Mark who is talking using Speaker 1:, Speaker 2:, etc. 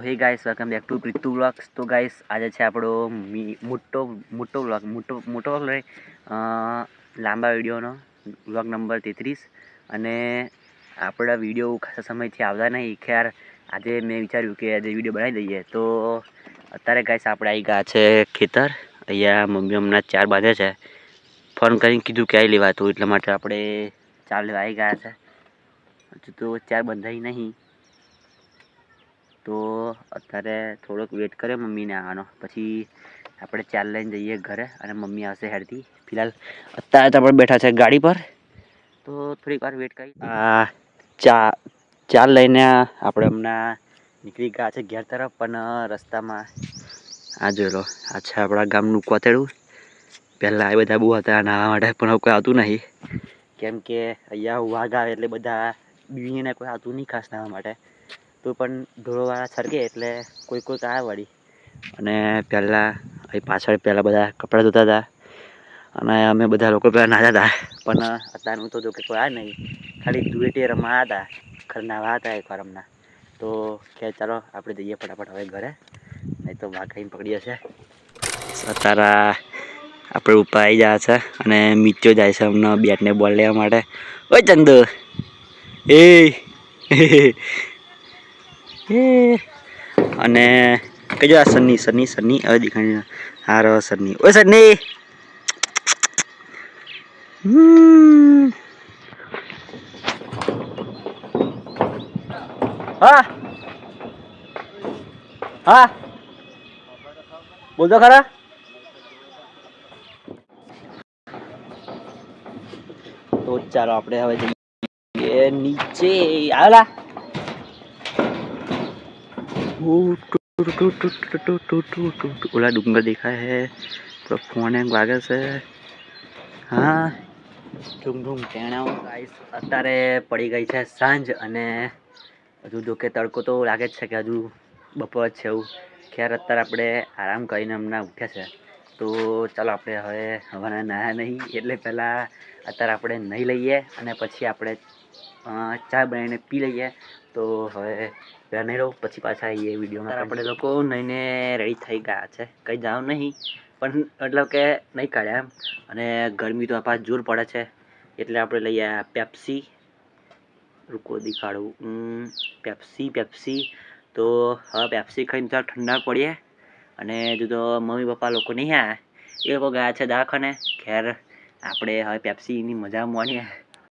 Speaker 1: હે guys, welcome back to Preetu vlogs. તો guys, આજે છે આપણો મોટો વ્લોગ નહીં, લાંબા વિડીયોનો વ્લોગ નંબર 33. અને આપણા વિડીયો ખાસા સમયથી આવતા નહીં. ખેર આજે મેં વિચાર્યું કે આજે વિડીયો બનાવી દઈએ. તો અત્યારે ગાઈસ આપણે આવી ગયા છે ખેતર. અહીંયા મમ્મી હમણાં 4 બાંધે છે. ફોન કરીને કીધું કે આવી લેવા, તો એટલા માટે આપણે 4 લેવા આવી ગયા છે. હજુ તો 4 બંધાઈ નહીં, તો અત્યારે થોડોક વેટ કરે મમ્મીને આવવાનો, પછી આપણે 4 લઈને જઈએ ઘરે અને મમ્મી આવશે હેરથી. ફિલહાલ અત્યારે તો આપણે બેઠા છે ગાડી પર, તો થોડીક વાર વેટ કરી. 4 લઈને આપણે હમણાં નીકળી ગયા છે ઘેર તરફ. પણ રસ્તામાં આ જોઈ લો, આ છે આપણા ગામનું કોતેડું. પહેલાં એ બધા બહુ હતા નાવા માટે, પણ હવે કોઈ આવતું નહીં, કેમ કે અહીંયા વાઘ આવે એટલે બધા બીવીને કોઈ આવતું નહીં ખાસ નાવા માટે. તો પણ ઢોરોવાળા છરકે એટલે કોઈ આવે વળી. અને પહેલાં અહીં પાછળ બધા કપડાં ધોતા હતા અને અમે બધા લોકો પહેલાં નાહતા હતા. પણ અત્યારનું તો જો કે કોઈ આવે નહીં, ખાલી ધૂળેટી રમવા હતા, નાહવા હતા એકવાર હમણાં. તો કે ચાલો આપણે જઈએ ફટાફટ હવે ઘરે, નહીં તો વાઘ ખાઈને પકડી જશે. અત્યારે આપણે ઉપર આવી ગયા છે અને મિત્રો જાય છે હમણાં બેટને બોલ લેવા માટે. ઓય ચંદુ, એ અને કહેજો આ સન્ની હવે દેખાણી. હારો સન્ની, ઓય સન્ની. હા હા, બોલતો ખરા. તો ચાલો આપણે હવે જઈએ નીચે. આવેલા ઓલા ડુંગર દેખાય છે, તો ફોન એમ વાગે છે. હા, અત્યારે પડી ગઈ છે સાંજ અને હજુ જો કે તડકો તો લાગે જ છે કે હજુ બપોર જ છે એવું. ખેર અત્યારે આપણે આરામ કરીને હમણાં ઉઠ્યા છે. તો ચાલો આપણે હવે હવાના નાહ્યા નહીં એટલે પહેલાં અત્યારે આપણે નહીં લઈએ અને પછી આપણે ચા બનાવીને પી લઈએ. તો હવે પહેલાં નહીં રહું, પછી પાછા આવીએ વિડીયોમાં. આપણે લોકો નહીને રેડી થઈ ગયા છે, કંઈ જવાનું નહીં, પણ મતલબ કે નહીં કાઢ્યા એમ. અને ગરમી તો આપણા જોર પડે છે એટલે આપણે લઈ આવ્યા પેપ્સી. રૂકો દેખાડું, પેપ્સી. તો હવે પેપ્સી ખાઈને થોડા ઠંડા પડીએ. અને જો તો મમ્મી પપ્પા લોકો નહીં આવ્યા, એ લોકો ગયા છે દવાખાને. ખેર આપણે હવે પેપ્સીની મજા માણીએ.